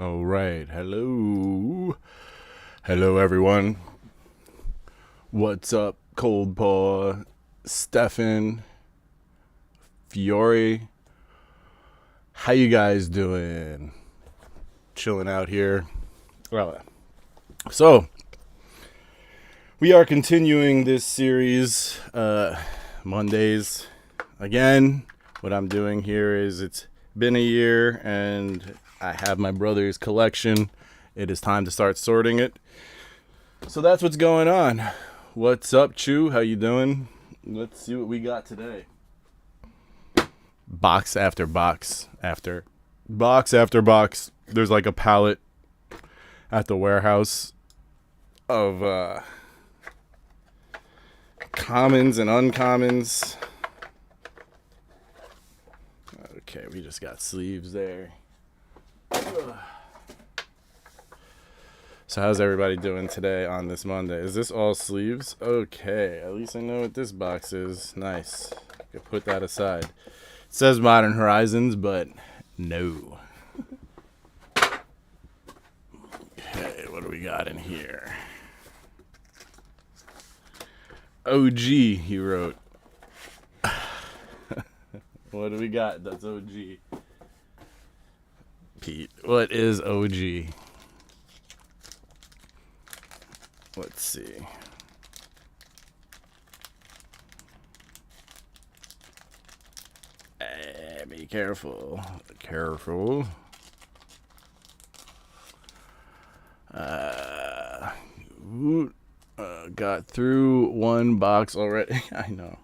All right. Hello. Hello, everyone. What's up, Cold Paw, Stefan, Fiore? How you guys doing? Chilling out here. Well, so we are continuing this series, Mondays. Again, what I'm doing here is it's been a year and I have my brother's collection. It is time to start sorting it. So that's what's going on. What's up, Chew? How you doing? Let's see what we got today. Box after box after box after box. There's like a pallet at the warehouse of commons and uncommons. Okay, we just got sleeves there. So how's everybody doing today on this Monday? Is this all sleeves? Okay, at least I know what this box is. Nice. I could put that aside. It says Modern Horizons, but no. Okay, what do we got in here? OG, he wrote. What do we got that's OG? Pete, what is OG? Let's see. Be careful. Careful. Got through one box already. I know.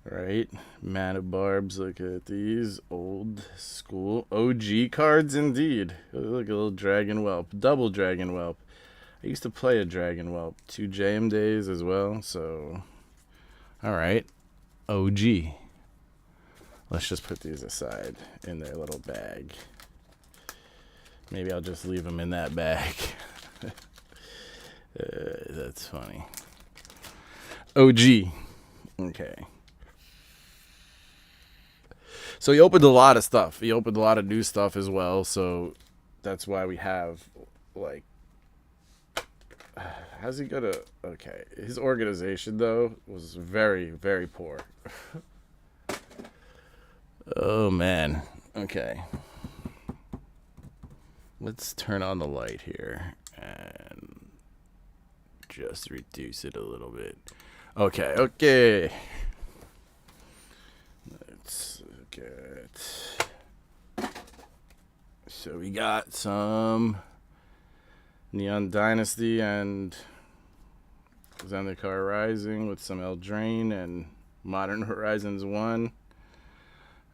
Right? Mana Barbs, look at these old school OG cards indeed. Look, a little Dragon Whelp, double Dragon Whelp. I used to play a Dragon Whelp 2 JM days as well, so alright. OG. Let's just put these aside in their little bag. Maybe I'll just leave them in that bag. That's funny. OG. Okay. So he opened a lot of stuff. He opened a lot of new stuff as well. So that's why we have, like, how's he gonna, okay. His organization, though, was very, very poor. Oh, man. Okay. Let's turn on the light here and just reduce it a little bit. Okay, okay. Let's look at. So we got some Neon Dynasty and Zendikar Rising with some Eldraine and Modern Horizons 1.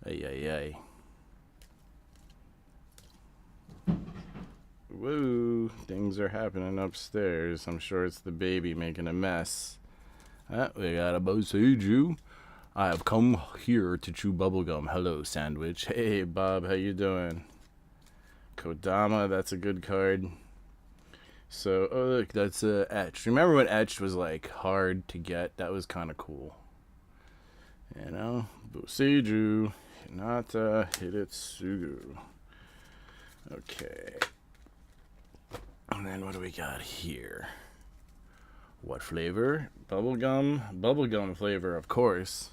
Ay, ay, ay. Woo, things are happening upstairs. I'm sure it's the baby making a mess. We got a Boseiju. I have come here to chew bubblegum. Hello, Sandwich. Hey, Bob, how you doing? Kodama, that's a good card. So, oh look, that's Etched. Remember when Etched was like hard to get? That was kind of cool. You know, Boseiju, Hinata, Hidetsugu. Okay. And then what do we got here? What flavor? Bubblegum. Bubblegum flavor, of course.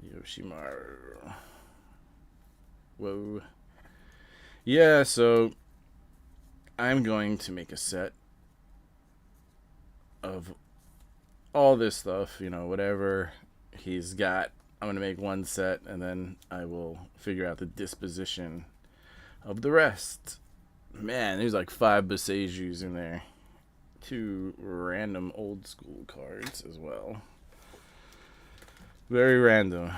Yoshimaru. Whoa. Yeah, so I'm going to make a set of all this stuff, you know, whatever he's got. I'm going to make one set, and then I will figure out the disposition of the rest. Man, there's like 5 Boseijus in there. 2 random old school cards as well. Very random.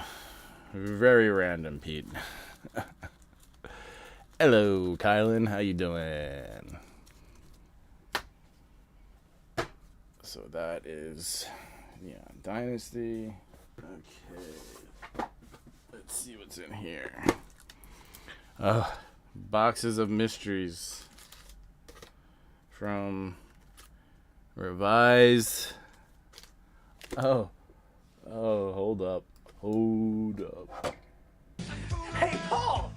Very random, Pete. Hello, Kylan. How you doing? So that is, yeah, Dynasty. Okay. Let's see what's in here. Boxes of Mysteries from Revise. Oh, hold up. Hold up. Hey, Paul!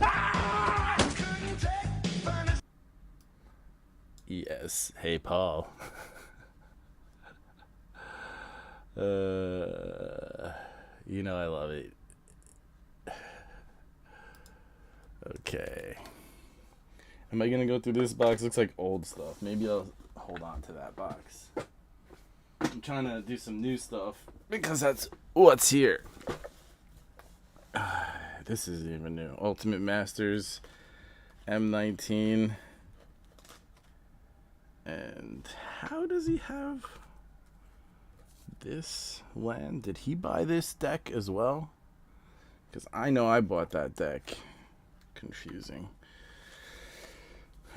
Ah! Yes. Hey, Paul. I love it. Okay. Am I gonna go through this box? Looks like old stuff. Maybe I'll hold on to that box. I'm trying to do some new stuff because that's what's here. This isn't even new. Ultimate Masters M19. And how does he have this land? Did he buy this deck as well? Because I know I bought that deck. Confusing.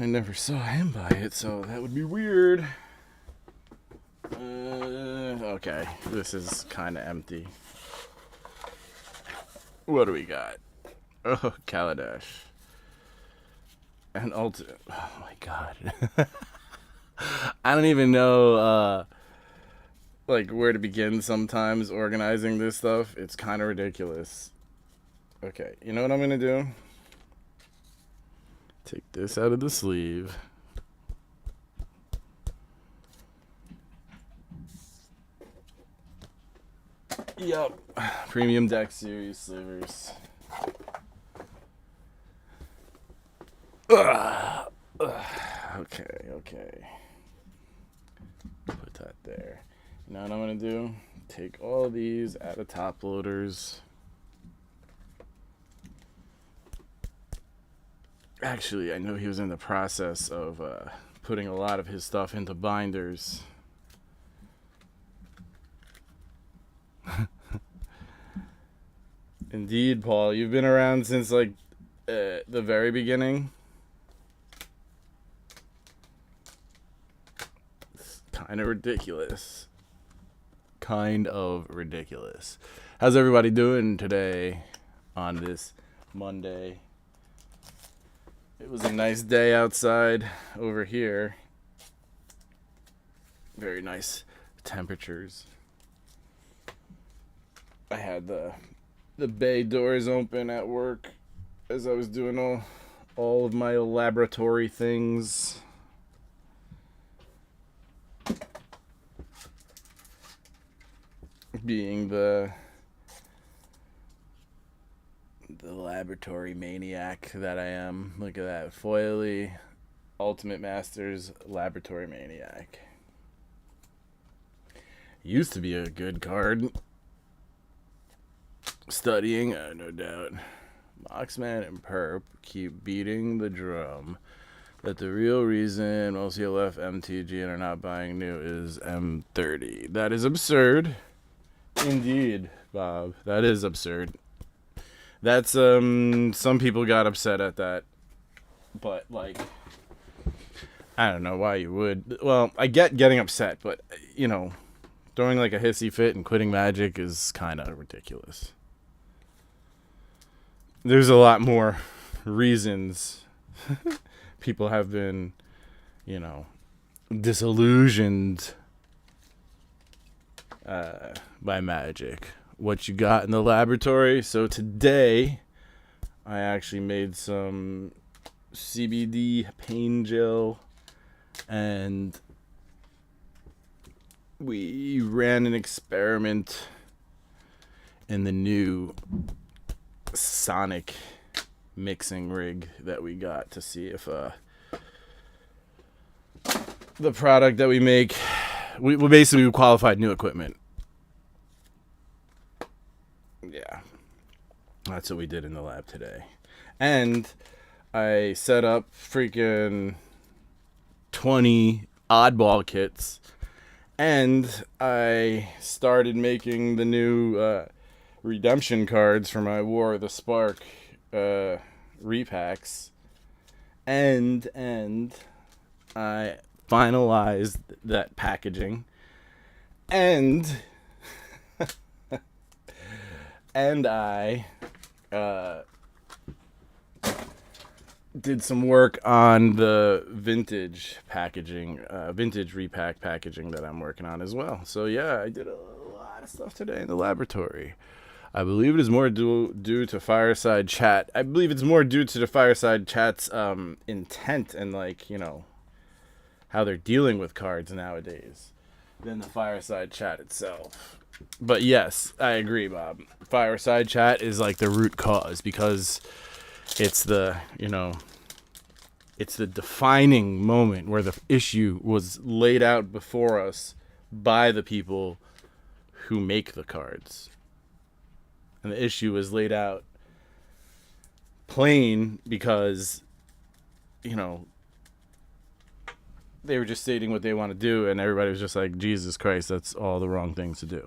I never saw him buy it, so that would be weird. Okay, this is kind of empty. What do we got? Oh, Kaladesh. And oh my god. I don't even know where to begin sometimes organizing this stuff. It's kind of ridiculous. Okay, you know what I'm gonna do? Take this out of the sleeve. Yup. Premium Deck Series slivers. Okay. Put that there. Now what I'm going to do, take all these out of top loaders. Actually, I know he was in the process of putting a lot of his stuff into binders. Indeed, Paul. You've been around since, the very beginning. It's kind of ridiculous. How's everybody doing today on this Monday? It was a nice day outside over here. Very nice temperatures. I had the bay doors open at work as I was doing all of my laboratory things. Being the laboratory maniac that I am. Look at that. Foily Ultimate Masters Laboratory Maniac. Used to be a good card. Studying, no doubt. Moxman and Perp keep beating the drum that the real reason most people left MTG and are not buying new is M30. That is absurd. Indeed, Bob. That is absurd. That's, some people got upset at that. But, I don't know why you would. Well, I get getting upset, but, throwing a hissy fit and quitting Magic is kind of ridiculous. There's a lot more reasons people have been, disillusioned by Magic. What you got in the laboratory? So today, I actually made some CBD pain gel, and we ran an experiment in the new Sonic mixing rig that we got to see if the product that we make, we basically qualified new equipment. Yeah, that's what we did in the lab today. And I set up freaking 20 oddball kits, and I started making the new redemption cards for my War of the Spark repacks, and I finalized that packaging, and I did some work on the vintage packaging, vintage repack packaging that I'm working on as well. So yeah, I did a lot of stuff today in the laboratory. I believe it is more due to Fireside Chat. I believe it's more due to the Fireside Chat's intent and how they're dealing with cards nowadays than the fireside chat itself. But yes, I agree, Bob. Fireside chat is like the root cause because it's the, it's the defining moment where the issue was laid out before us by the people who make the cards. And the issue was laid out plain because, they were just stating what they want to do, and everybody was just like, Jesus Christ, that's all the wrong things to do.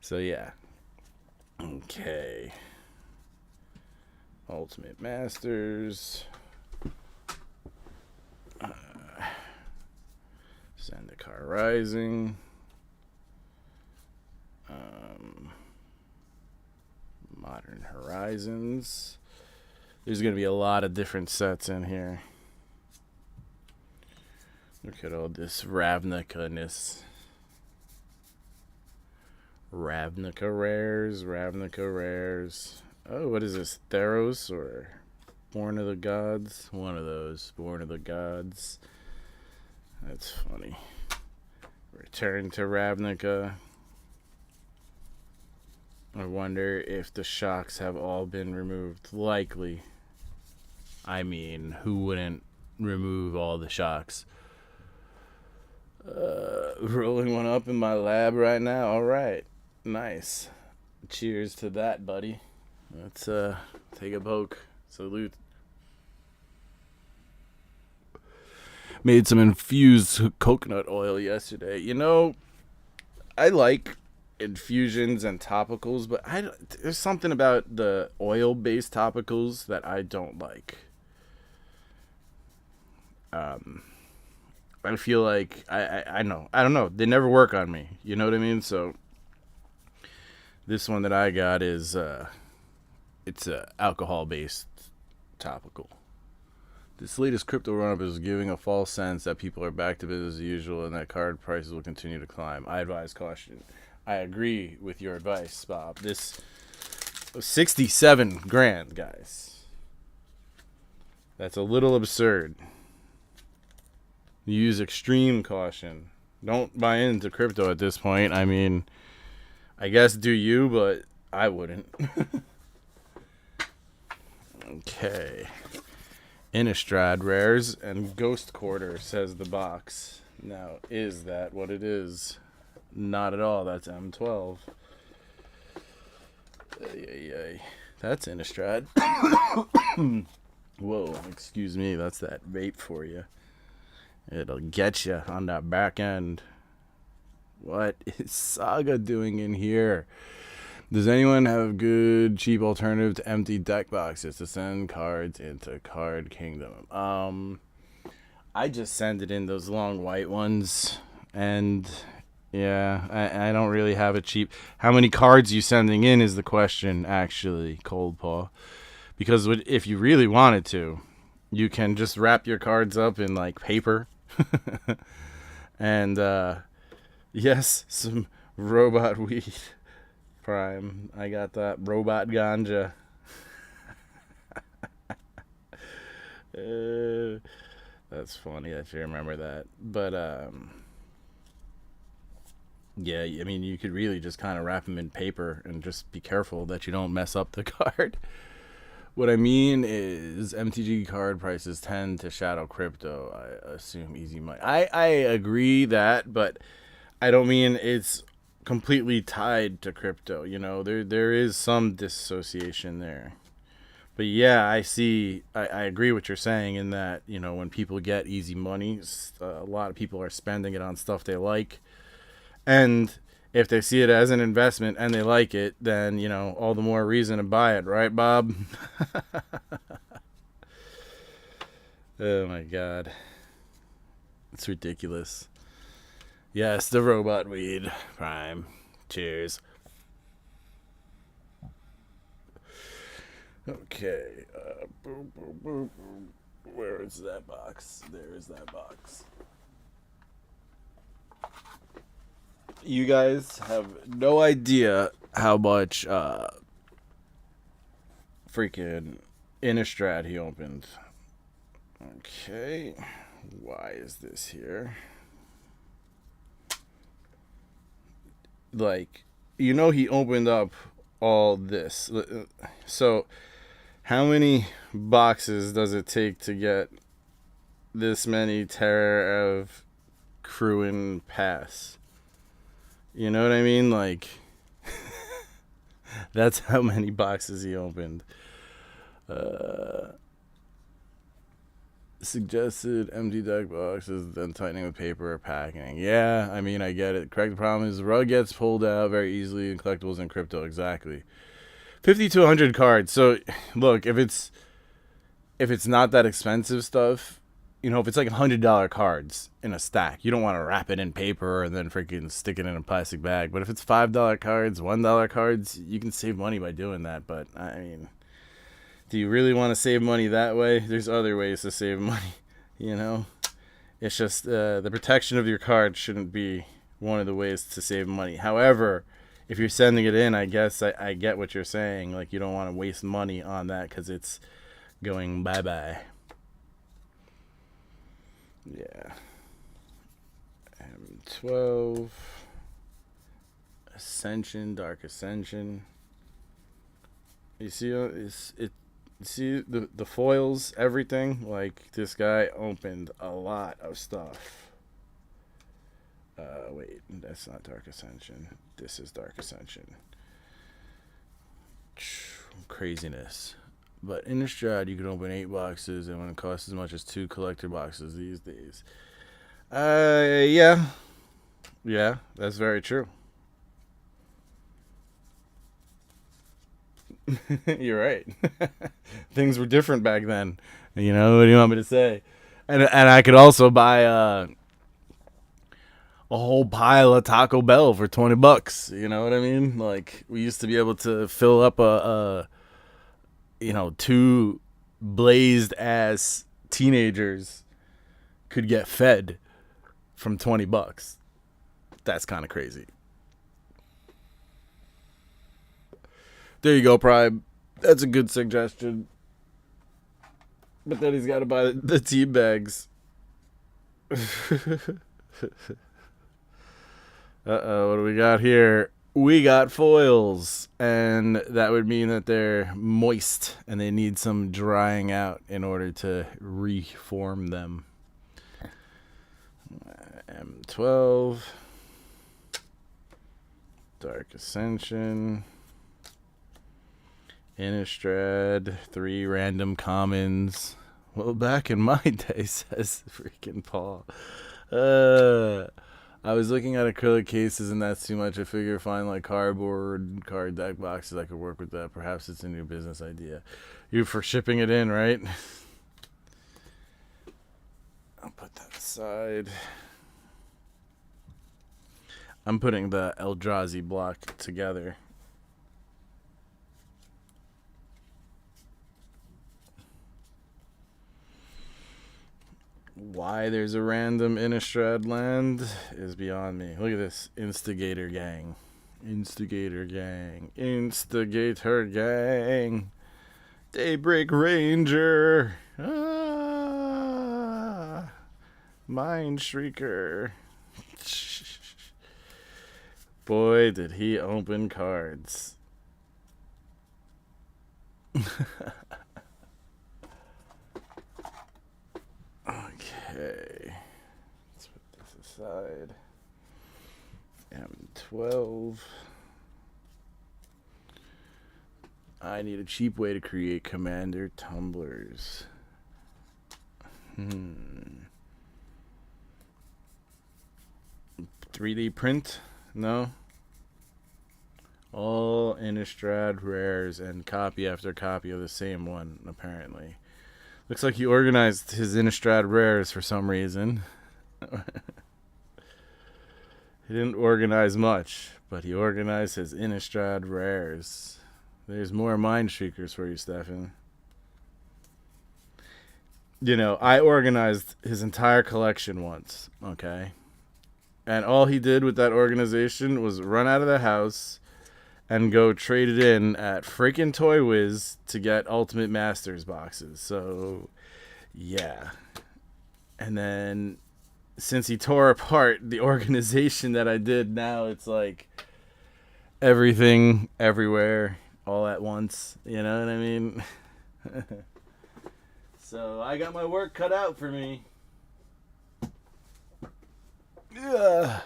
So, yeah. Okay. Ultimate Masters. Zendikar Rising. Modern Horizons. There's going to be a lot of different sets in here. Look at all this Ravnica-ness. Ravnica rares. Oh, what is this? Theros or Born of the Gods? One of those. Born of the Gods. That's funny. Return to Ravnica. I wonder if the shocks have all been removed. Likely. I mean, who wouldn't remove all the shocks? Rolling one up in my lab right now. All right. Nice. Cheers to that, buddy. Let's take a poke. Salute. Made some infused coconut oil yesterday. I like infusions and topicals, but there's something about the oil-based topicals that I don't like. I feel like I don't know. They never work on me. You know what I mean? So this one that I got is it's a alcohol-based topical. This latest crypto run-up is giving a false sense that people are back to business as usual and that card prices will continue to climb. I advise caution. I agree with your advice, Bob. This 67 grand, guys. That's a little absurd. Use extreme caution. Don't buy into crypto at this point. I mean, I guess do you, but I wouldn't. Okay. Innistrad rares and Ghost Quarter, says the box. Now, is that what it is? Not at all. That's M12. That's Innistrad. Whoa, excuse me. That's that vape for you. It'll get you on that back end. What is Saga doing in here? Does anyone have a good, cheap alternative to empty deck boxes to send cards into Card Kingdom? I just send it in those long white ones. And, yeah, I don't really have a cheap... How many cards you sending in is the question, actually, Cold Paw. Because if you really wanted to, you can just wrap your cards up in, paper. And, yes, some robot weed. Prime. I got that robot ganja. That's funny that you remember that. But, yeah, I mean, you could really just kind of wrap them in paper and just be careful that you don't mess up the card. What I mean is MTG card prices tend to shadow crypto. I assume easy money. I agree that, but I don't mean it's completely tied to crypto. There is some dissociation there. But yeah, I agree what you're saying in that, when people get easy money, a lot of people are spending it on stuff they like. And if they see it as an investment and they like it, then, all the more reason to buy it. Right, Bob? Oh, my God. It's ridiculous. Yes, the robot weed. Prime. Cheers. Okay. Where is that box? There is that box. You guys have no idea how much freaking Innistrad he opened. Okay. Why is this here? Like, you know, he opened up all this. So, how many boxes does it take to get this many Terror of Cruin Pass? You know what I mean? Like, that's how many boxes he opened. Suggested empty deck boxes, then tightening with paper or packing. Yeah, I mean, I get it. Correct. The problem is the rug gets pulled out very easily in collectibles and crypto. Exactly. 50 to 100 cards. So, look, if it's not that expensive stuff, you know, if it's like $100 cards in a stack, you don't want to wrap it in paper and then freaking stick it in a plastic bag. But if it's $5 cards, $1 cards, you can save money by doing that. But, I mean, do you really want to save money that way? There's other ways to save money, you know? It's just the protection of your card shouldn't be one of the ways to save money. However, if you're sending it in, I guess I get what you're saying. Like, you don't want to waste money on that because it's going bye-bye. Yeah. M12. Ascension, Dark Ascension. You see, see the foils, everything? Like, this guy opened a lot of stuff. Wait, that's not Dark Ascension. This is Dark Ascension. Craziness. But in Innistrad, you can open 8 boxes, and when it costs as much as 2 collector boxes these days. Yeah. Yeah, that's very true. You're right. Things were different back then. You know, what do you want me to say? And I could also buy a whole pile of Taco Bell for $20. You know what I mean? Like, we used to be able to fill up a 2 blazed ass teenagers could get fed from $20. That's kind of crazy. There you go, Prime. That's a good suggestion. But then he's got to buy the tea bags. Uh-oh, what do we got here? We got foils, and that would mean that they're moist, and they need some drying out in order to reform them. M12. Dark Ascension. Innistrad. 3 random commons. Well, back in my day, says freaking Paul. I was looking at acrylic cases, and that's too much. I figure find like cardboard card deck boxes. I could work with that. Perhaps it's a new business idea. You for shipping it in, right? I'll put that aside. I'm putting the Eldrazi block together. Why there's a random Innistrad land is beyond me. Look at this. Instigator gang. Instigator gang. Instigator gang. Daybreak Ranger. Mind Shrieker. Boy, did he open cards. Okay, let's put this aside. M12. I need a cheap way to create commander tumblers. 3D print? No. All Innistrad rares and copy after copy of the same one, apparently. Looks like he organized his Innistrad rares for some reason. He didn't organize much, but he organized his Innistrad rares. There's more Mind Shriekers for you, Stefan. You know, I organized his entire collection once, okay? And all he did with that organization was run out of the house and go trade it in at freaking Toy Wiz to get Ultimate Masters boxes. So, yeah. And then since he tore apart the organization that I did, now it's like everything, everywhere, all at once. You know what I mean? So I got my work cut out for me. Yeah.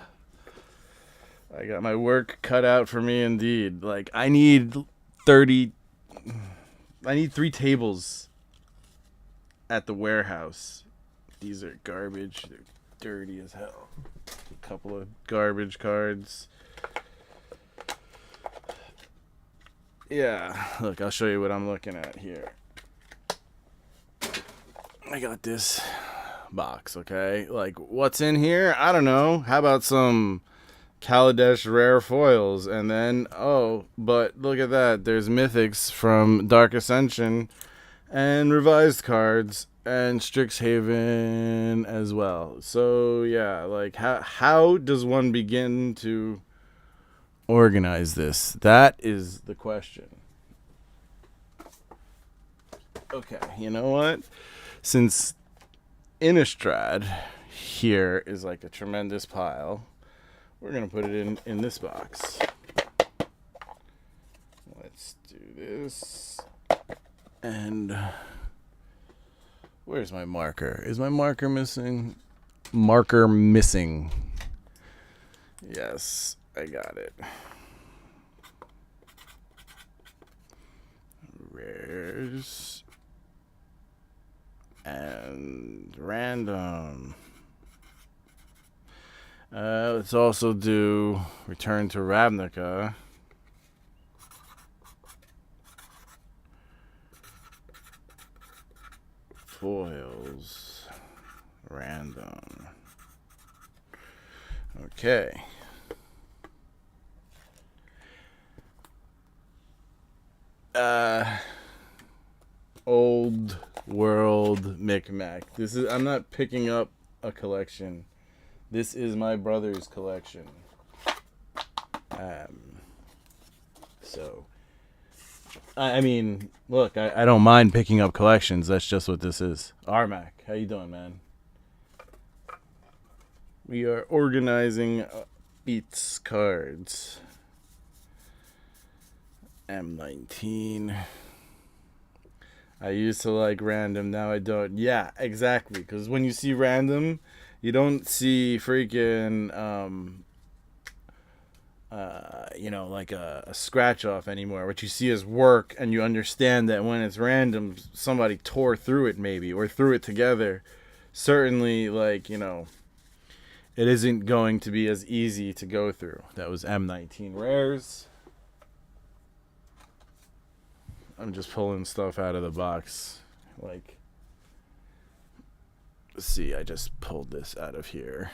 I got my work cut out for me indeed. Like, I need 3 tables at the warehouse. These are garbage. They're dirty as hell. A couple of garbage cards. Yeah, look, I'll show you what I'm looking at here. I got this box, okay? Like, what's in here? I don't know. How about some Kaladesh rare foils? And then, oh, but look at that. There's mythics from Dark Ascension and revised cards and Strixhaven as well. So, yeah, like, how does one begin to organize this? That is the question. Okay, you know what? Since Innistrad here is like a tremendous pile, we're going to put it in this box. Let's do this. And where's my marker? Is my marker missing? Marker missing. Yes, I got it. Rares. And random. Let's also do Return to Ravnica. Foils. Random. Okay. Old world Micmac. This is, I'm not picking up a collection. This is my brother's collection. So I mean, look, I don't mind picking up collections. That's just what this is. Armac, how you doing, man? We are organizing Beats cards. M19. I used to like random, now I don't. Yeah, exactly. Because when you see random, you don't see freaking, like a scratch off anymore. What you see is work, and you understand that when it's random, somebody tore through it maybe, or threw it together. Certainly, like, it isn't going to be as easy to go through. That was M19 rares. I'm just pulling stuff out of the box. Like, let's see, I just pulled this out of here.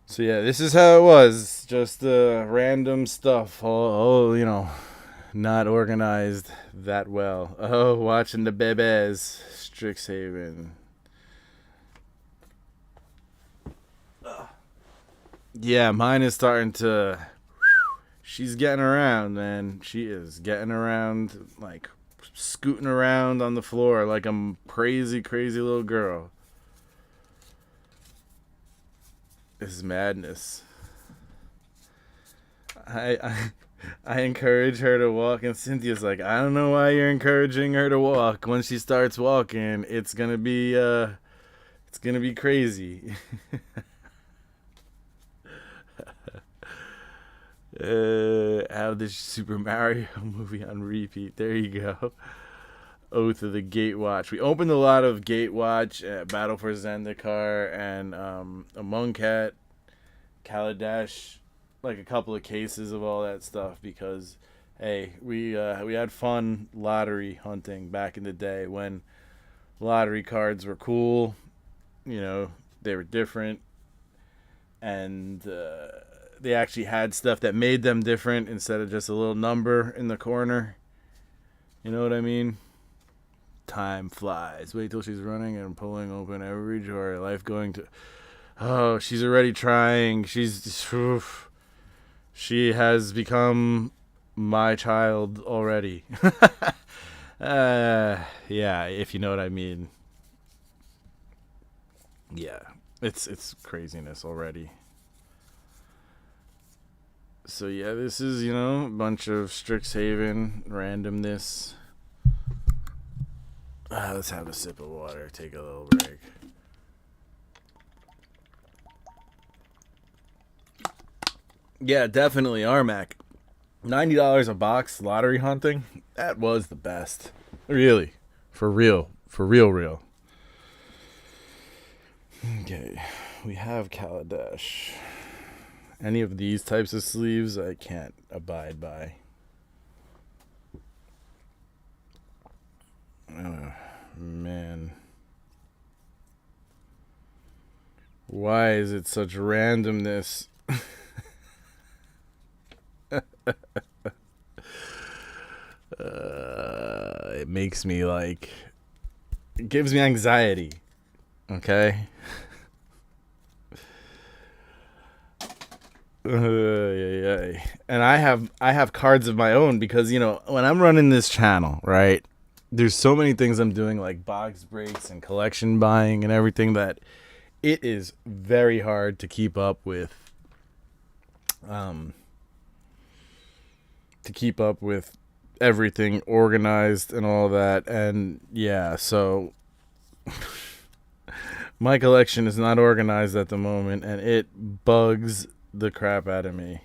So yeah, this is how it was. Just random stuff. All not organized that well. Oh, watching the bebes. Strixhaven. Yeah, mine is starting to... She's getting around, man. She is getting around, like scooting around on the floor like a crazy, crazy little girl. This is madness. I encourage her to walk, and Cynthia's like, I don't know why you're encouraging her to walk. When she starts walking, it's gonna be crazy. Have this Super Mario movie on repeat. There you go. Oath of the Gatewatch. We opened a lot of Gatewatch, Battle for Zendikar, and Among Cat, Kaladesh, like a couple of cases of all that stuff because, hey, we had fun lottery hunting back in the day when lottery cards were cool. They were different, and they actually had stuff that made them different instead of just a little number in the corner. You know what I mean? Time flies. Wait till she's running and pulling open every drawer. Life going to... Oh, she's already trying. She has become my child already. Yeah, if you know what I mean. Yeah, it's craziness already. So yeah, this is, a bunch of Strixhaven randomness. Let's have a sip of water, take a little break. Yeah, definitely RMAC. $90 a box lottery hunting, that was the best. Really. For real. For real. Okay, we have Kaladesh. Any of these types of sleeves I can't abide by. Oh, man. Why is it such randomness? It makes me it gives me anxiety. Okay? Yeah. And I have cards of my own because, when I'm running this channel, right? There's so many things I'm doing, like box breaks and collection buying and everything, that it is very hard to keep up with. Everything organized and all that. And yeah, so my collection is not organized at the moment, and it bugs the crap out of me.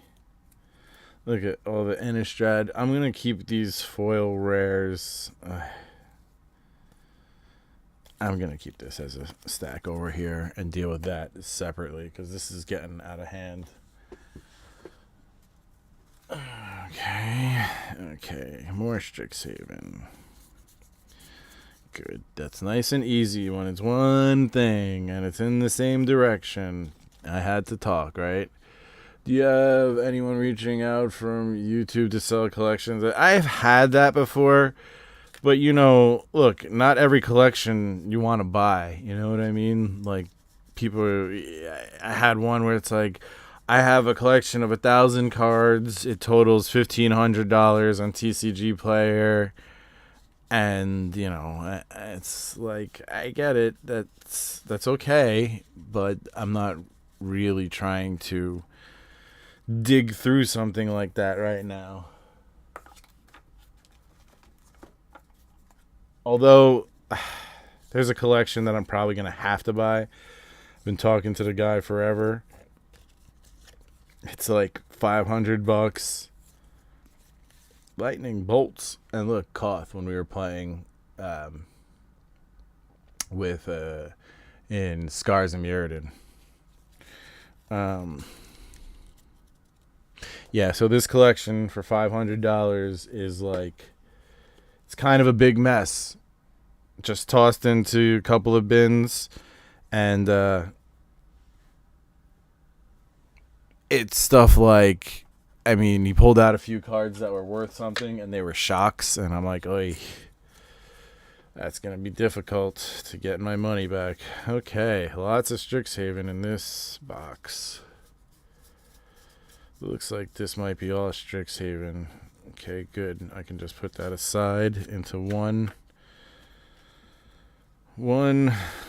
Look at all the Innistrad. I'm going to keep these foil rares. I'm going to keep this as a stack over here and deal with that separately because this is getting out of hand. Okay. More Strixhaven. Good. That's nice and easy when it's one thing and it's in the same direction. I had to talk, right? Do you have anyone reaching out from YouTube to sell collections? I've had that before, but look, not every collection you want to buy. You know what I mean? Like, I had one where it's like, I have a collection of 1,000 cards. It totals $1,500 on TCG Player. And, it's like, I get it. That's okay. But I'm not really trying to dig through something like that right now. Although, there's a collection that I'm probably going to have to buy. I've been talking to the guy forever. It's like $500. Lightning bolts. And look, Koth, when we were playing with in Scars and Mirrodin. Yeah, so this collection for $500 is it's kind of a big mess. Just tossed into a couple of bins, and it's stuff like, he pulled out a few cards that were worth something, and they were shocks, and I'm like, oy, that's going to be difficult to get my money back. Okay, lots of Strixhaven in this box. Looks like this might be all Strixhaven. Okay, good. I can just put that aside into one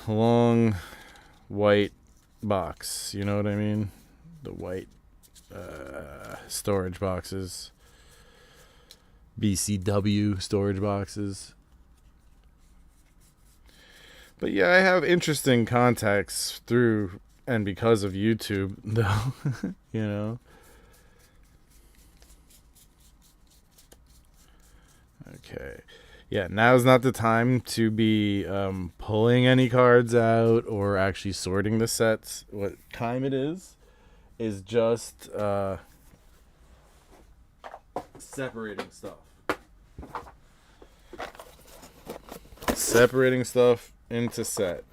long white box. You know what I mean? The white storage boxes. BCW storage boxes. But yeah, I have interesting contacts through and because of YouTube, though. Okay. Yeah, now's not the time to be pulling any cards out or actually sorting the sets. What time it is just separating stuff. Separating stuff into set.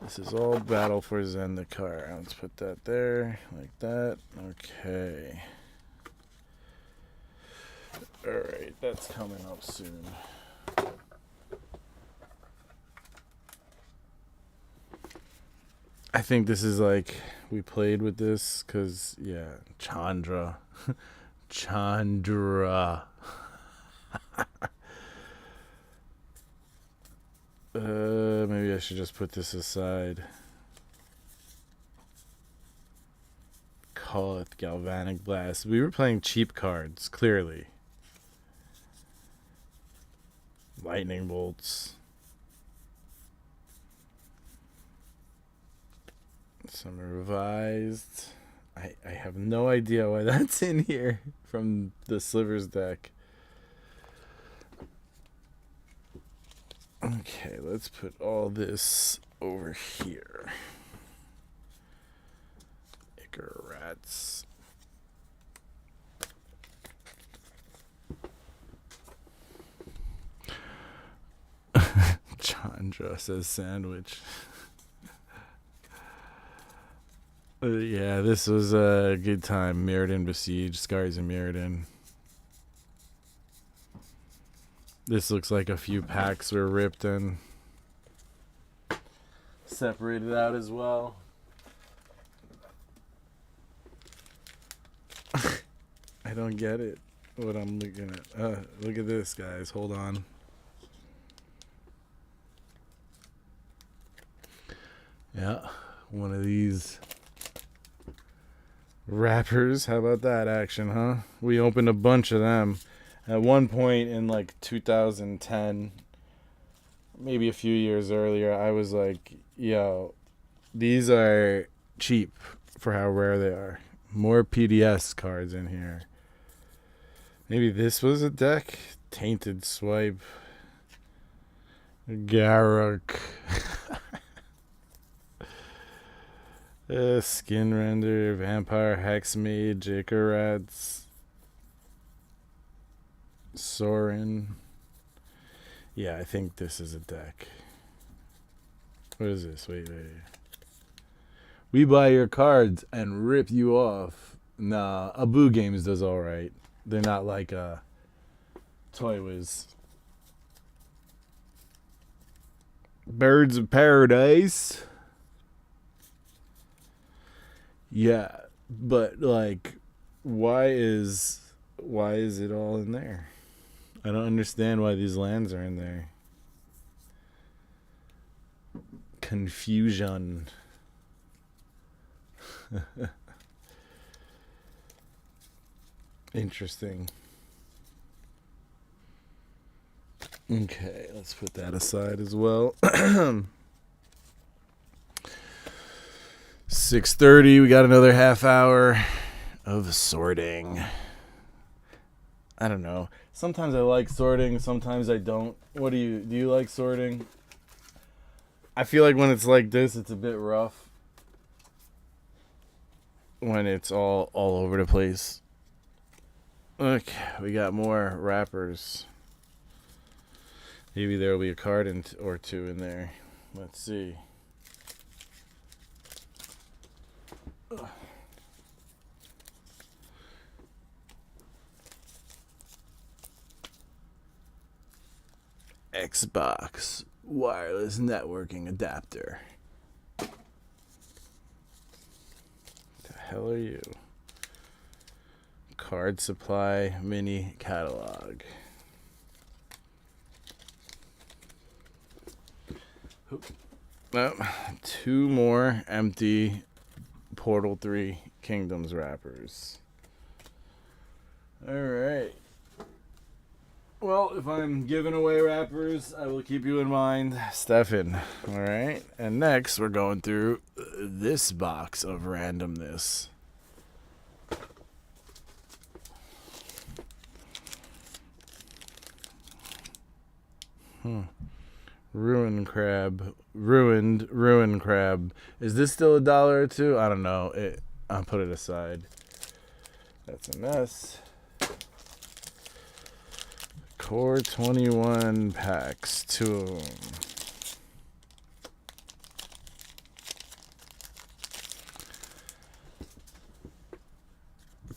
This is all Battle for Zendikar. Let's put that there, like that. Okay. Alright, that's coming up soon. I think this is we played with this because, yeah, Chandra. Maybe I should just put this aside. Call it Galvanic Blast. We were playing cheap cards, clearly. Lightning Bolts. Some revised. I have no idea why that's in here from the Slivers deck. Okay, let's put all this over here. Icar Rats. Chandra says sandwich. Yeah, this was a good time. Mirrodin Besiege, Scars and Mirrodin. This looks like a few packs were ripped and separated out as well. I don't get it. What I'm looking at. Look at this, guys. Hold on. Yeah, one of these wrappers. How about that action, huh? We opened a bunch of them at one point in like 2010, maybe a few years earlier. I was like, yo, these are cheap for how rare they are. More PDS cards in here. Maybe this was a deck. Tainted Swipe. Garruk. Skin Render, Vampire, Hexmage, Icarats, Sorin. Yeah, I think this is a deck. What is this? Wait. We buy your cards and rip you off. Nah, Abu Games does alright. They're not like a Toy Wiz. Birds of Paradise. Yeah, but like, why is it all in there? I don't understand why these lands are in there. Confusion. Interesting. Okay, let's put that aside as well. 6:30, we got another half hour of sorting. I don't know. Sometimes I like sorting, sometimes I don't. Do you like sorting? I feel like when it's like this, it's a bit rough. When it's all over the place. Okay, we got more wrappers. Maybe there will be a card or two in there. Let's see. Xbox wireless networking adapter. The hell are you? Card supply mini catalog. Two more empty Portal 3 Kingdoms wrappers. Alright. Well, if I'm giving away wrappers, I will keep you in mind, Stefan. Alright? And next, we're going through this box of randomness. Ruined crab. Is this still $1 or $2? I don't know. I'll put it aside. That's a mess. Core 21 packs, 2 of them.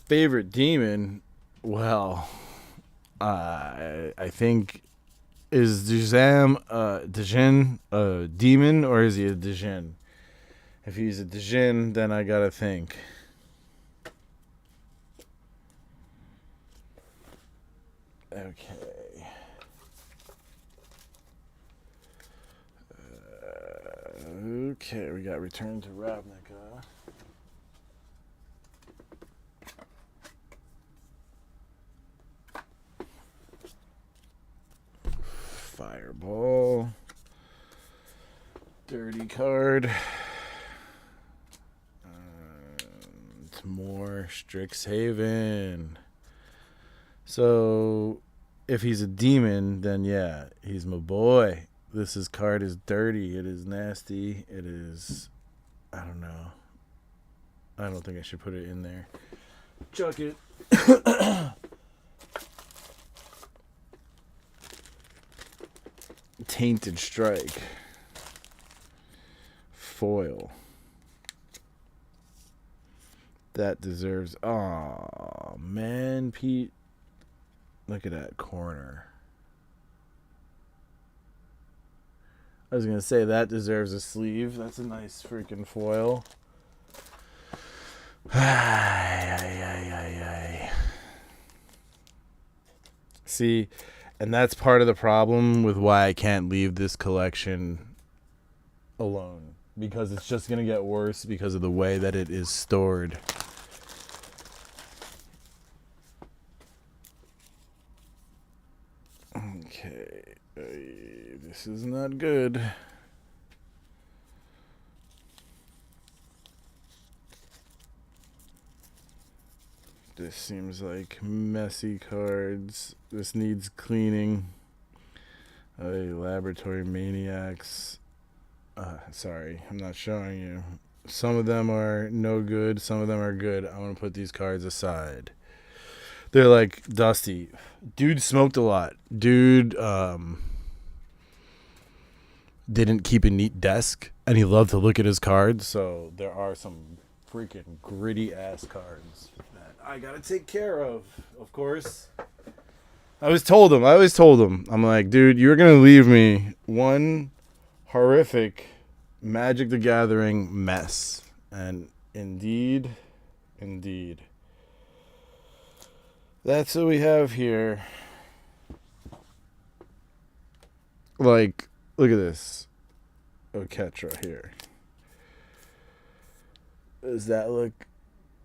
Favorite demon? Well, I think, is Djinn a demon, or is he a Djinn? If he's a Djinn, then I gotta think. Okay. Okay, we got Return to Ravnica. Fireball. Dirty card. More Strixhaven. So, if he's a demon, then yeah, he's my boy. This card is dirty. It is nasty. It is... I don't know. I don't think I should put it in there. Chuck it. Tainted Strike. Foil. That deserves... Oh, man, Pete. Look at that corner. I was going to say that deserves a sleeve. That's a nice freaking foil. See, and that's part of the problem with why I can't leave this collection alone. Because it's just going to get worse because of the way that it is stored. Okay. This is not good. This seems like messy cards. This needs cleaning. Laboratory Maniacs. Sorry, I'm not showing you. Some of them are no good. Some of them are good. I want to put these cards aside. They're like dusty. Dude smoked a lot. Dude didn't keep a neat desk, and he loved to look at his cards. So there are some freaking gritty ass cards that I gotta take care of course. I always told him. I'm like, dude, you're gonna leave me one horrific Magic the Gathering mess. And indeed. That's what we have here. Like, look at this. Oketra here. Does that look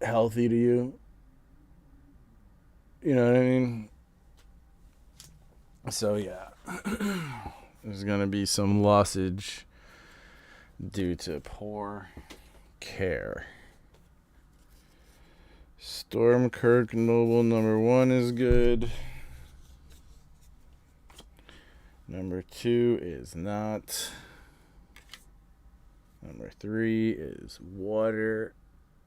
healthy to you? You know what I mean? So, yeah. There's going to be some lossage due to poor care. Stormkirk Noble number 1 is good. Number 2 is not. Number 3 is water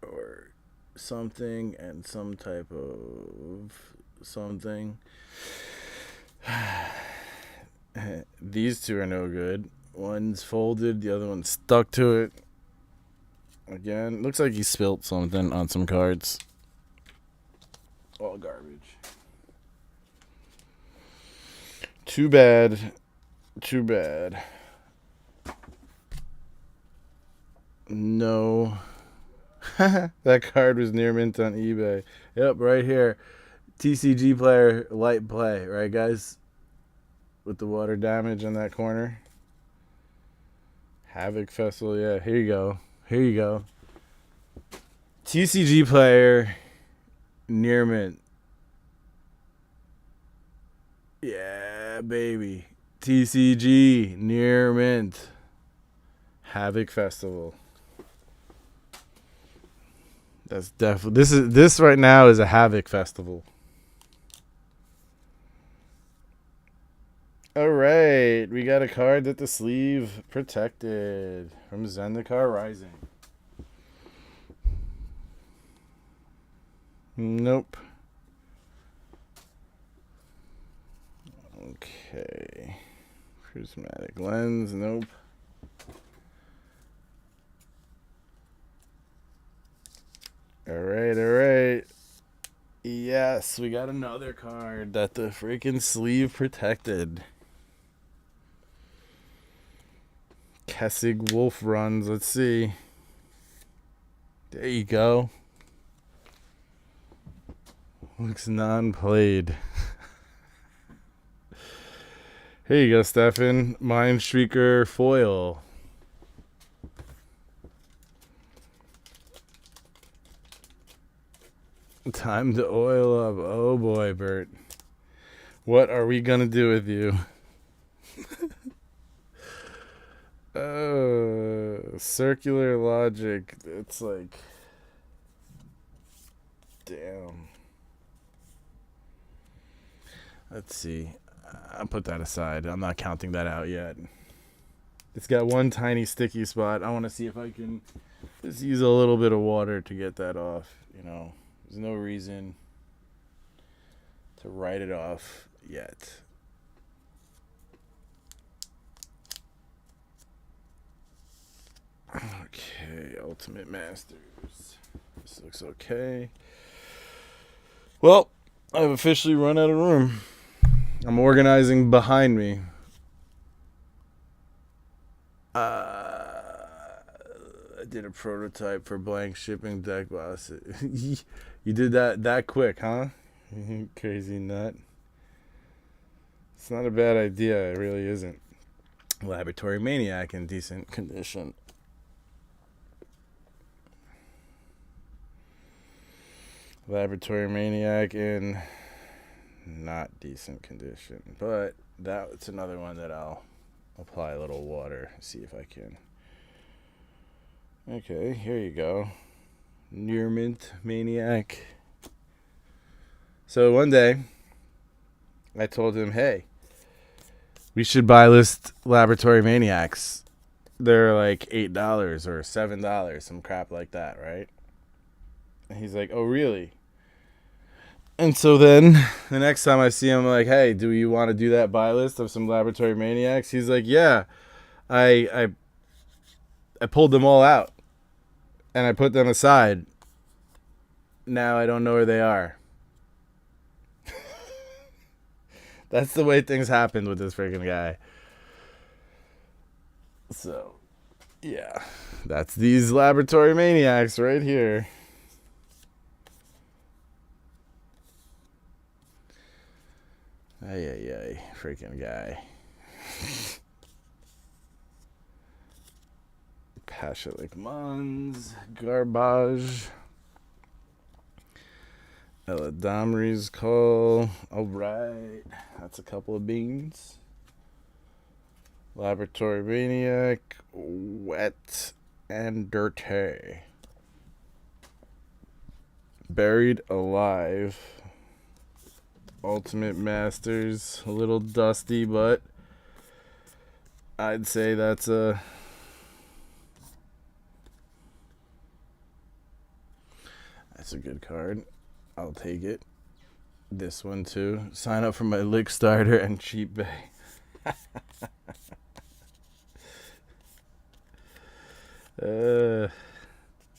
or something and some type of something. These two are no good. One's folded, the other one's stuck to it. Again, looks like he spilt something on some cards. All garbage. Too bad. No. That card was near mint on eBay. Yep, right here. TCG player, light play. Right, guys? With the water damage in that corner. Havoc Festival. Yeah, here you go. TCG player, near mint. Yeah, baby. TCG, near mint. Havoc Festival. That's definitely this right now is a Havoc Festival. All right, we got a card that the sleeve protected from Zendikar Rising. Nope. Okay. Prismatic Lens, nope. All right. Yes, we got another card that the freaking sleeve protected. Kessig Wolf runs. Let's see. There you go. Looks non-played. Here you go, Stefan. Mind Streaker foil. Time to oil up. Oh boy, Bert. What are we gonna do with you? Circular logic. It's like, damn. Let's see. I'll put that aside. I'm not counting that out yet. It's got one tiny sticky spot. I want to see if I can just use a little bit of water to get that off. You know, there's no reason to write it off yet. Okay, Ultimate Masters. This looks okay. Well, I've officially run out of room. I'm organizing behind me. I did a prototype for blank shipping deck boss. You did that quick, huh? Crazy nut. It's not a bad idea. It really isn't. Laboratory Maniac in decent condition. Laboratory Maniac in not decent condition. But that's another one that I'll apply a little water. See if I can. Okay, here you go. Nearmint Maniac. So one day, I told him, hey, we should buy list Laboratory Maniacs. They're like $8 or $7, some crap like that, right? And he's like, oh, really? And so then the next time I see him, I'm like, hey, do you want to do that buy list of some Laboratory Maniacs? He's like, yeah, I pulled them all out and I put them aside. Now I don't know where they are. That's the way things happened with this freaking guy. So, yeah, that's these Laboratory Maniacs right here. Ay, freaking guy. Pasha Mons, garbage. Eladamri's call. Alright. That's a couple of beans. Laboratory Maniac. Wet and dirty. Buried Alive. Ultimate Masters. A little dusty, but I'd say that's a good card. I'll take it. This one too. Sign up for my Lick Starter and Cheap Bay.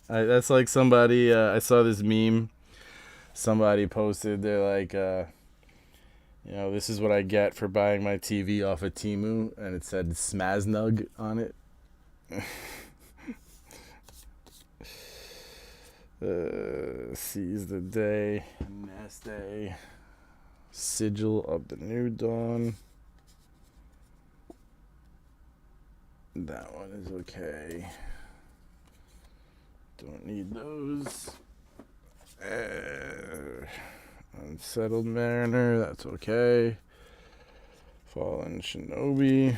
That's like somebody. I saw this meme. Somebody posted. They're like, this is what I get for buying my TV off of Temu, and it said Smaznug on it. Seize the Day, Neste, Sigil of the New Dawn. That one is okay. Don't need those. Unsettled Mariner, that's okay. Fallen Shinobi.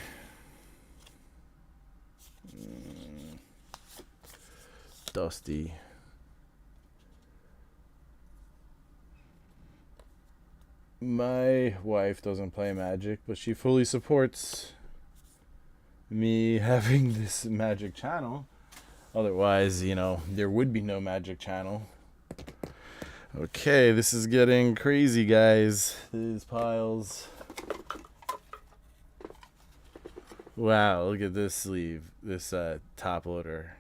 Dusty. My wife doesn't play Magic, but she fully supports me having this Magic channel. Otherwise, there would be no Magic channel. Okay, this is getting crazy, guys. These piles. Wow, look at this sleeve. This top loader.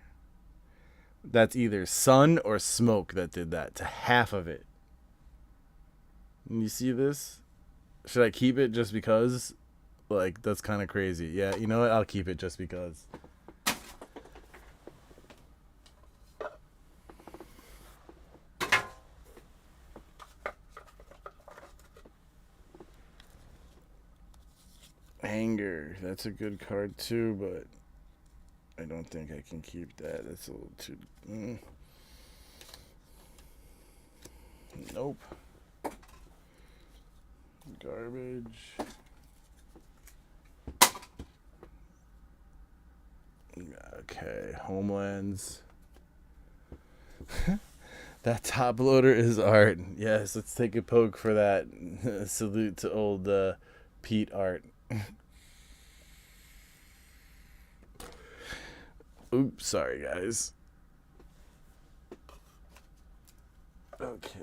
That's either sun or smoke that did that to half of it. You see this? Should I keep it just because? Like, that's kind of crazy. Yeah, you know what? I'll keep it just because. Anger. That's a good card too, but I don't think I can keep that. That's a little too... Nope. Garbage. Okay, Homelands. That top loader is art. Yes, let's take a poke for that. Salute to old Pete art. Oops, sorry guys. Okay.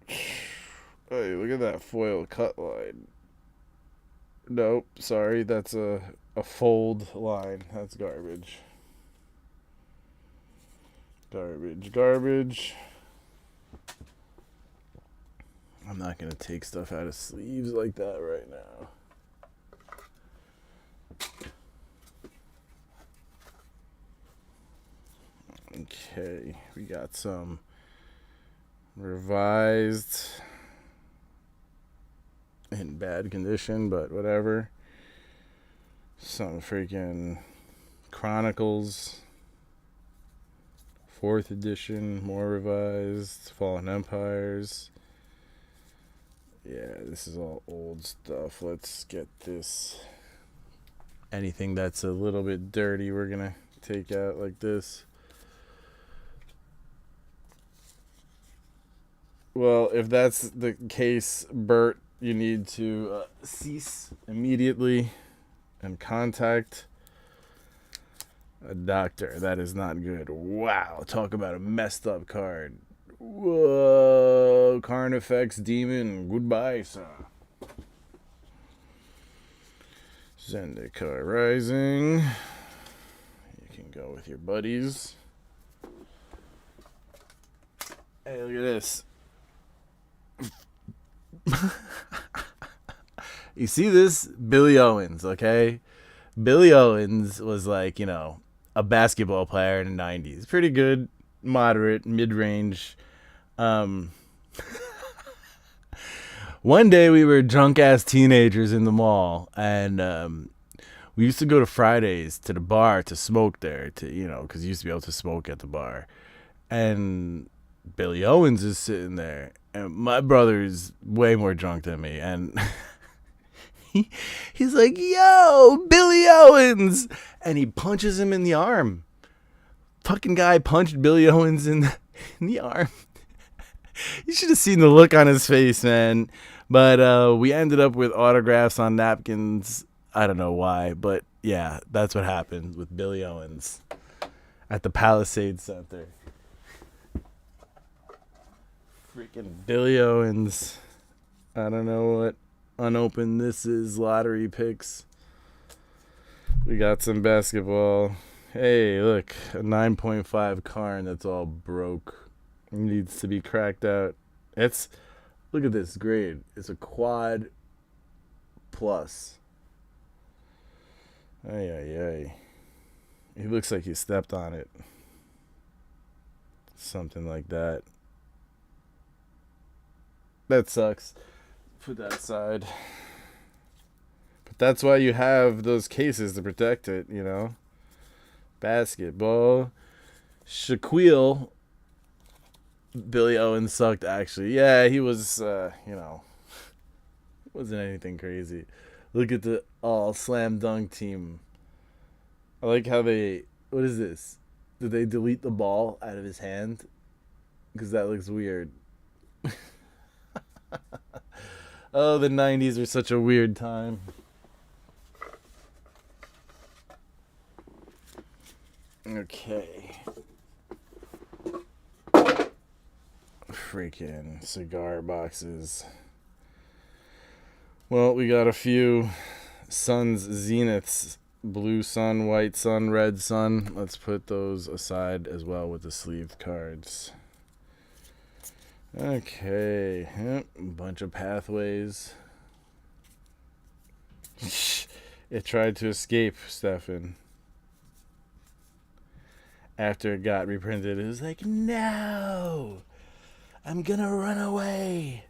Hey, look at that foil cut line. Nope, sorry, that's a fold line. That's garbage. Garbage. I'm not gonna take stuff out of sleeves like that right now. Okay, we got some revised in bad condition, but whatever. Some freaking Chronicles 4th edition, more revised, Fallen Empires. Yeah, this is all old stuff. Let's get this. Anything that's a little bit dirty, we're gonna take out like this. Well, if that's the case, Bert, you need to cease immediately and contact a doctor. That is not good. Wow, talk about a messed up card. Whoa, Carnifex Demon, goodbye, sir. Zendikar Rising. You can go with your buddies. Hey, look at this. You see this? Billy Owens, okay? Billy Owens was like, a basketball player in the 90s. Pretty good, moderate, mid-range. One day we were drunk-ass teenagers in the mall, and we used to go to Fridays to the bar to smoke there, because you used to be able to smoke at the bar. And Billy Owens is sitting there, and my brother's way more drunk than me, and he's like, yo, Billy Owens, and he punches him in the arm. Fucking guy punched Billy Owens in the arm. You should have seen the look on his face, man. But we ended up with autographs on napkins. I don't know why, but yeah, that's what happened with Billy Owens at the Palisades Center. Freaking Billy Owens. I don't know what unopened this is. Lottery picks. We got some basketball. Hey, look, a 9.5 Karn that's all broke. Needs to be cracked out. Look at this grade. It's a quad plus. Ay. He looks like he stepped on it. Something like that. That sucks. Put that aside. But that's why you have those cases to protect it, Basketball. Shaquille. Billy Owens sucked, actually. Yeah, he was, wasn't anything crazy. Look at the all slam dunk team. I like how what is this? Did they delete the ball out of his hand? Because that looks weird. Oh, the 90s were such a weird time. Okay. Freaking cigar boxes. Well, we got a few Suns Zeniths. Blue Sun, White Sun, Red Sun. Let's put those aside as well with the sleeved cards. Okay. Yep. A bunch of pathways. It tried to escape, Stefan. After it got reprinted, it was like, no! I'm gonna run away!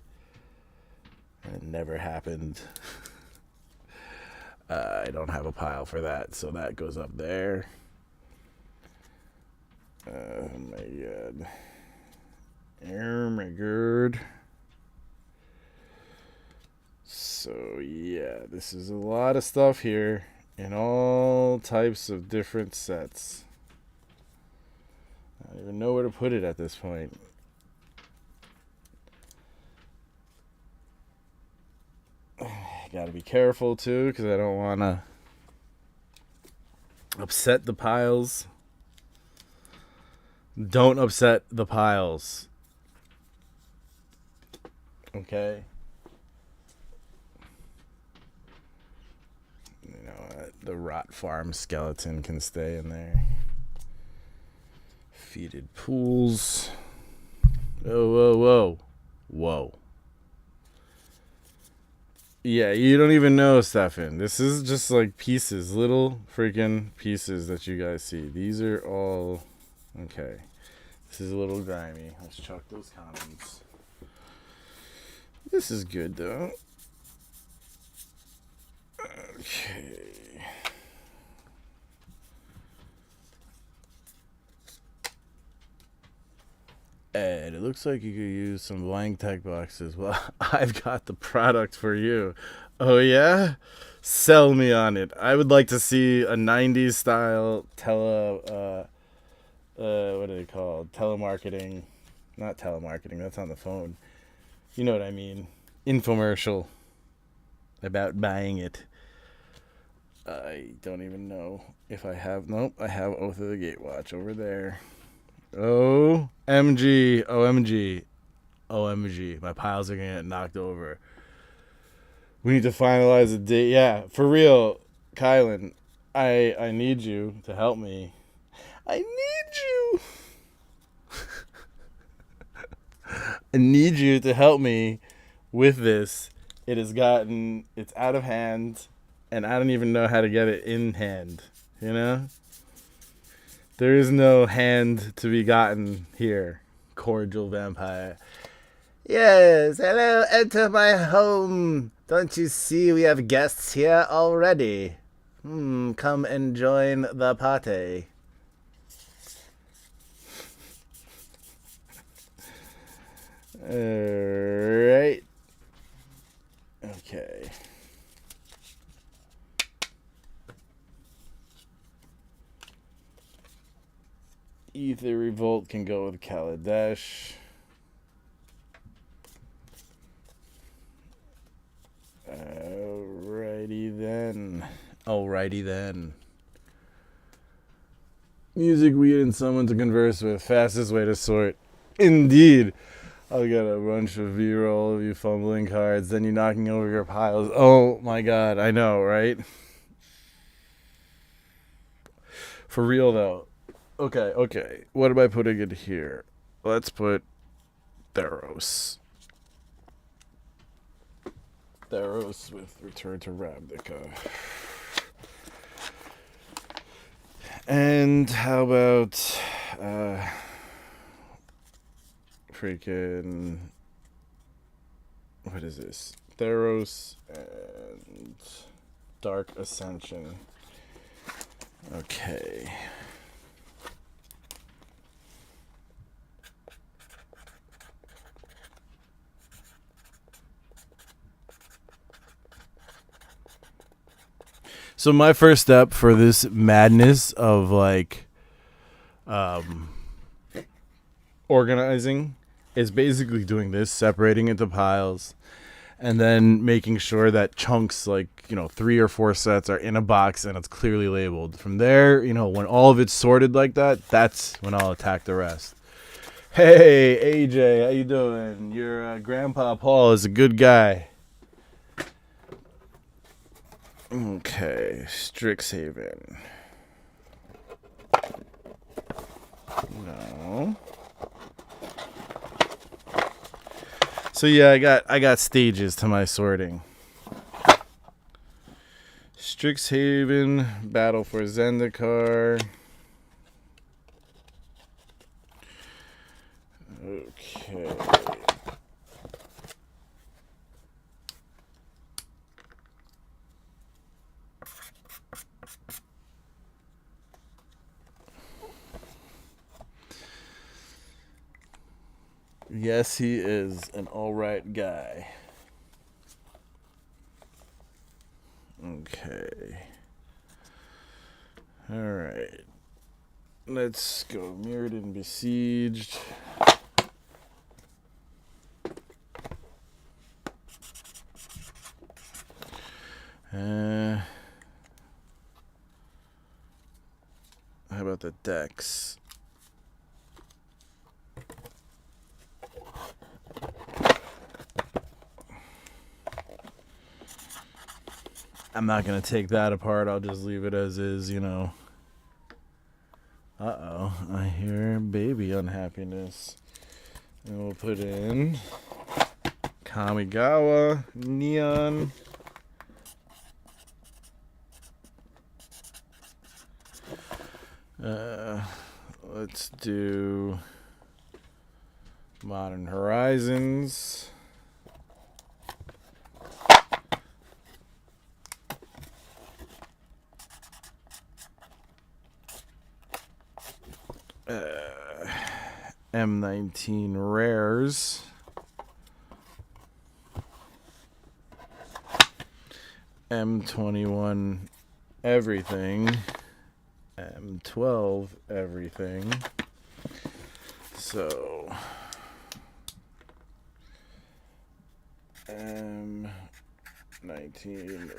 And it never happened. I don't have a pile for that, so that goes up there. Oh my god. This is a lot of stuff here in all types of different sets. I don't even know where to put it at this point. Gotta be careful too, because I don't want to upset the piles. Don't upset the piles. Okay? You know, the rot farm skeleton can stay in there. Feeded pools. Whoa, whoa, whoa. Whoa. Yeah, you don't even know, Stefan. This is just like pieces, little freaking pieces that you guys see. These are all... Okay. This is a little grimy. Let's chuck those condoms. This is good, though. Okay. Ed, it looks like you could use some blank tech boxes. Well, I've got the product for you. Oh, yeah? Sell me on it. I would like to see a 90s style what are they called? Telemarketing. Not telemarketing, that's on the phone. You know what I mean. Infomercial about buying it. I don't even know if I have... Nope, I have Oath of the Gatewatch over there. OMG, OMG, OMG. My piles are going to get knocked over. We need to finalize a date. Yeah, for real, Kylan, I need you to help me. I need you. I need you to help me with this. It's out of hand, and I don't even know how to get it in hand, you know? There is no hand to be gotten here, cordial vampire. Yes, hello, enter my home. Don't you see we have guests here already? Come and join the party. Alright. Okay. Ether Revolt can go with Kaladesh. Alrighty then. Music, weed, and someone to converse with. Fastest way to sort. Indeed. I'll get a bunch of B-roll of you fumbling cards, then you knocking over your piles. Oh my god, I know, right? For real though. Okay. What am I putting in here? Let's put Theros. Theros with Return to Ravnica. And how about freaking... What is this? Theros and Dark Ascension. Okay. So my first step for this madness of like organizing is basically doing this, separating into piles, and then making sure that chunks, like, 3 or 4 sets are in a box and it's clearly labeled. From there, when all of it's sorted like that, that's when I'll attack the rest. Hey, AJ, how you doing? Your grandpa Paul is a good guy. Okay, Strixhaven. No. So yeah, I got stages to my sorting. Strixhaven, Battle for Zendikar. Okay. Yes, he is an alright guy. Okay. Alright. Let's go. Mirrored and Besieged. How about the decks? I'm not going to take that apart. I'll just leave it as is, you know. Uh-oh. I hear baby unhappiness. And we'll put in Kamigawa, Neon. Let's do Modern Horizons. M19 Rares. M21 Everything. M12 Everything. So M19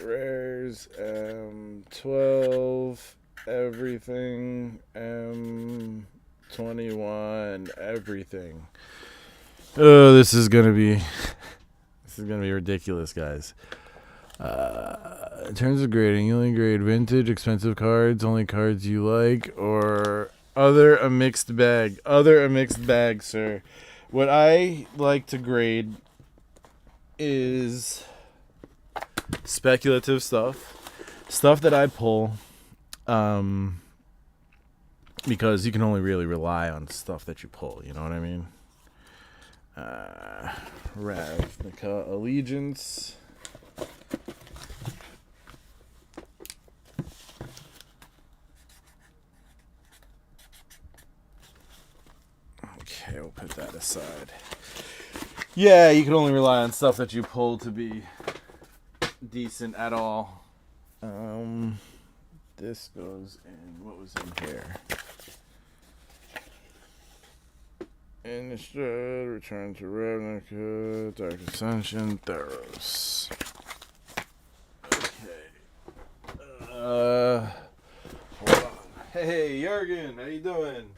Rares, M12 Everything, M21 Everything. Oh, this is gonna be ridiculous, guys. In terms of grading, you only grade vintage, expensive cards, only cards you like, or other a mixed bag. Other a mixed bag, sir. What I like to grade is speculative stuff that I pull, because you can only really rely on stuff that you pull. You know what I mean? Ravnica Allegiance. Okay, we'll put that aside. Yeah, you can only rely on stuff that you pull to be decent at all. This goes in. What was in here? Innistrad, Return to Ravnica, Dark Ascension, Theros. Okay. Hold on. Hey, Jurgen, how you doing?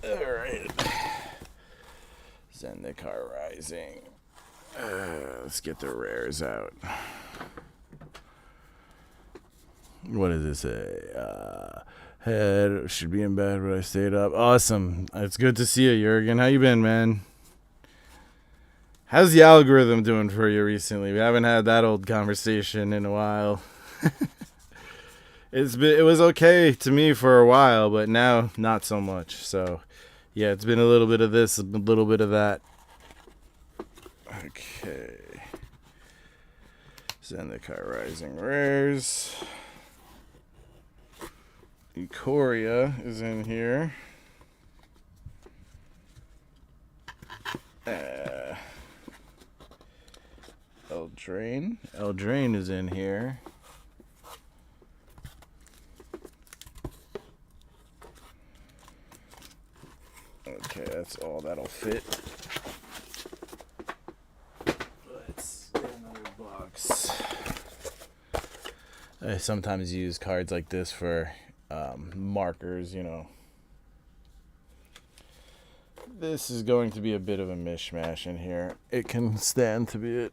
Alright. Zendikar Rising. Let's get the rares out. What does it say? Head should be in bed, but I stayed up. Awesome. It's good to see you, Jurgen. How you been, man? How's the algorithm doing for you recently? We haven't had that old conversation in a while. It was okay to me for a while, but now not so much. So, yeah, it's been a little bit of this, a little bit of that. Okay. Zendikar Rising Rares. Ikoria is in here. Eldraine is in here. Okay, that's all that'll fit. Let's get another box. I sometimes use cards like this for markers, you know. This is going to be a bit of a mishmash in here. It can stand to be it.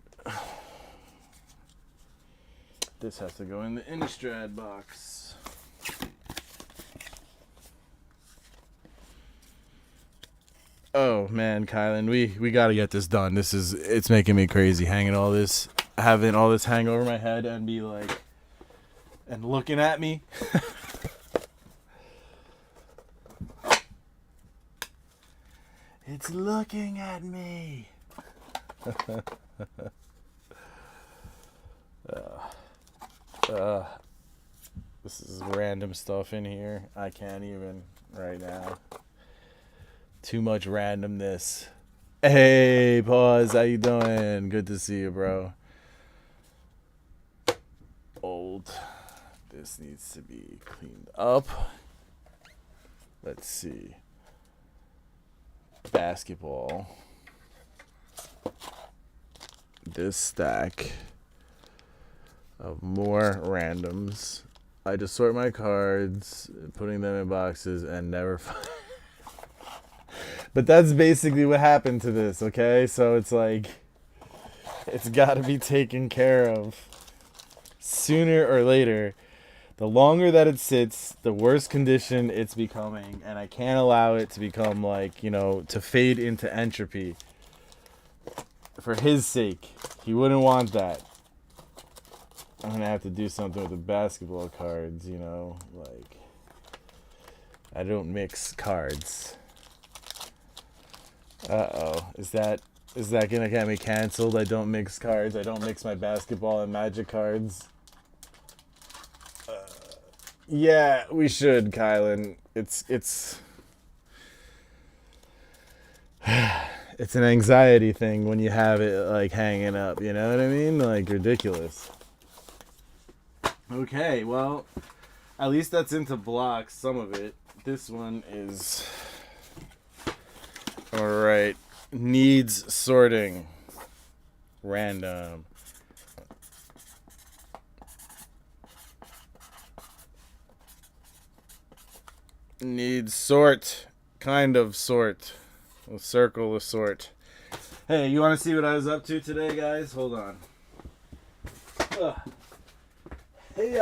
This has to go in the Innistrad box. Oh man, Kylan, we gotta get this done. It's making me crazy having all this hang over my head and be like, and looking at me. It's looking at me. This is random stuff in here. I can't even right now. Too much randomness. Hey, Pause, how you doing? Good to see you, bro. Old. This needs to be cleaned up. Let's see. Basketball. This stack of more randoms. I just sort my cards, putting them in boxes, and never find. But that's basically what happened to this, okay? So it's like, it's got to be taken care of sooner or later. The longer that it sits, the worse condition it's becoming, and I can't allow it to become like, you know, to fade into entropy. For his sake, he wouldn't want that. I'm gonna have to do something with the basketball cards, you know, like, I don't mix cards. Uh-oh, is that gonna get me canceled? I don't mix cards. I don't mix my basketball and Magic cards. Yeah, we should, Kylan. It's it's an anxiety thing when you have it like hanging up, you know what I mean? Like, ridiculous. Okay, well, at least that's into blocks, some of it. This one is alright. Needs sorting. Random. Needs sort. Kind of sort. A circle of sort. Hey, you want to see what I was up to today, guys? Hold on. Hey,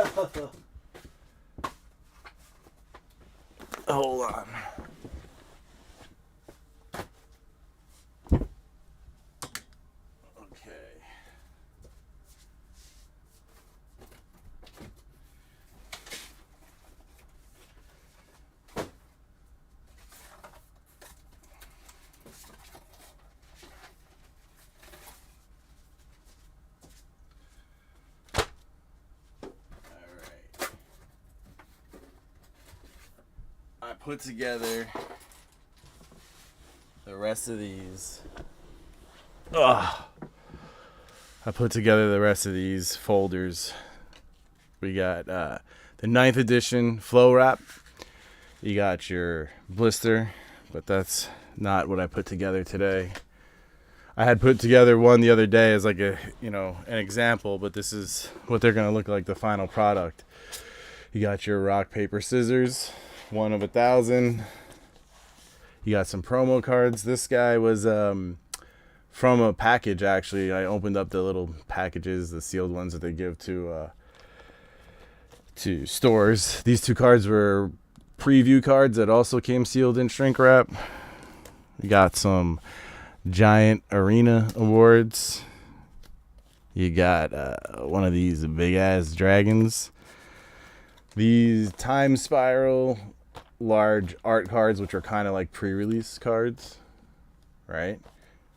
hold on. I put together the rest of these. I put together the rest of these folders. We got the 9th edition flow wrap. You got your blister, but that's not what I put together today. I had put together one the other day as like a, you know, an example, but this is what they're going to look like, the final product. You got your rock, paper, scissors. 1 of 1,000. You got some promo cards. This guy was from a package, actually. I opened up the little packages, the sealed ones that they give to stores. These 2 cards were preview cards that also came sealed in shrink wrap. You got some Giant Arena awards. You got one of these big ass dragons. These Time Spiral large art cards, which are kind of like pre-release cards, right?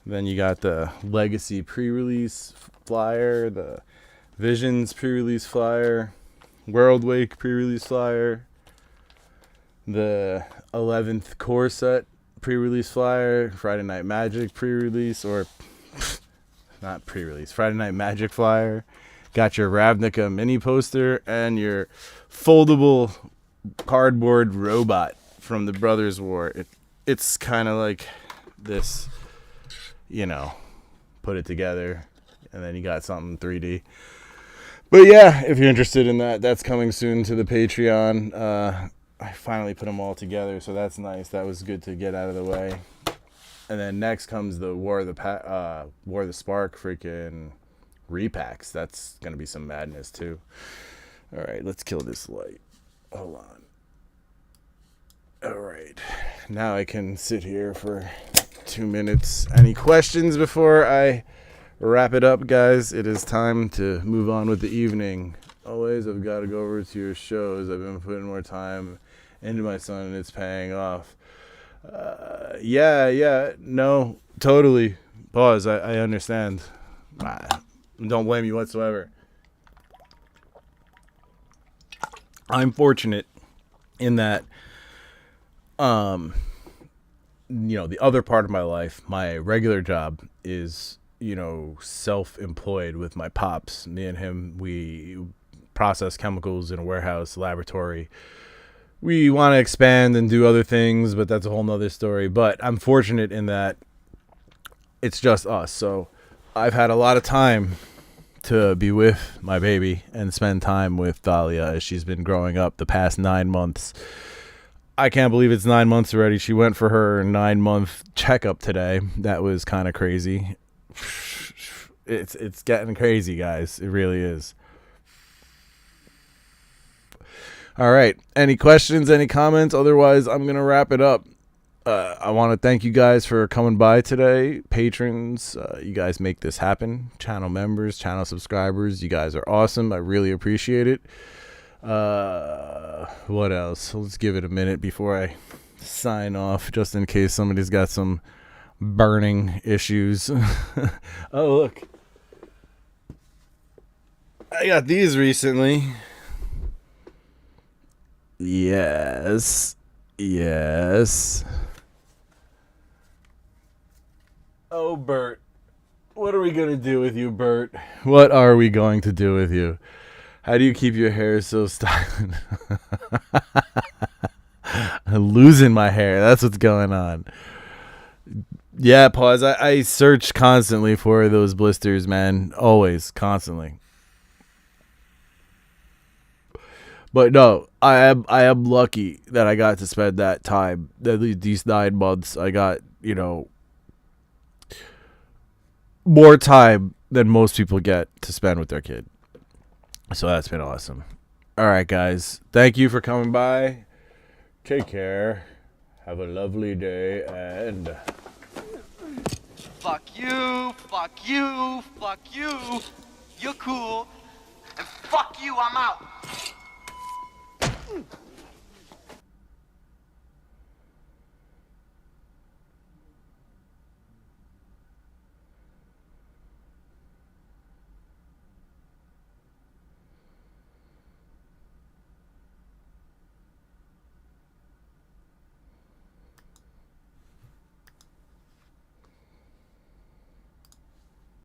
Then you got the Legacy pre-release flyer, the Visions pre-release flyer, World Wake pre-release flyer, the 11th core set pre-release flyer, Friday Night Magic pre-release, or not pre-release, Friday Night Magic flyer. Got your Ravnica mini poster and your foldable cardboard robot from the Brothers War. It's kind of like this, you know, put it together, and then you got something 3D. But yeah, if you're interested in that, that's coming soon to the Patreon. I finally put them all together, so that's nice. That was good to get out of the way. And then next comes the War of the Spark freaking repacks. That's gonna be some madness too. All right, let's kill this light. Hold on. All right, now I can sit here for 2 minutes. Any questions before I wrap it up, guys? It is time to move on with the evening. Always, I've got to go over to your shows. I've been putting more time into my son, and it's paying off. No, totally. Pause. I understand. Don't blame you whatsoever. I'm fortunate in that, the other part of my life, my regular job is, self-employed with my pops. Me and him, we process chemicals in a warehouse laboratory. We want to expand and do other things, but that's a whole nother story. But I'm fortunate in that it's just us. So I've had a lot of time to be with my baby and spend time with Dahlia as she's been growing up the past 9 months. I can't believe it's 9 months already. She went for her 9-month checkup today. That was kind of crazy. It's getting crazy, guys. It really is. All right. Any questions, any comments? Otherwise, I'm going to wrap it up. I want to thank you guys for coming by today. Patrons, you guys make this happen. Channel members, channel subscribers, you guys are awesome. I really appreciate it. What else? Let's give it a minute before I sign off, just in case somebody's got some burning issues. Oh, look. I got these recently. Yes. Oh, Bert. What are we going to do with you, Bert? What are we going to do with you? How do you keep your hair so stylish? I'm losing my hair. That's what's going on. Yeah, pause. I search constantly for those blisters, man. Always, constantly. But no, I am lucky that I got to spend that time. These 9 months, I got, more time than most people get to spend with their kid. So that's been awesome. All right, guys. Thank you for coming by. Take care. Have a lovely day, and fuck you, fuck you, fuck you. You're cool. And fuck you, I'm out.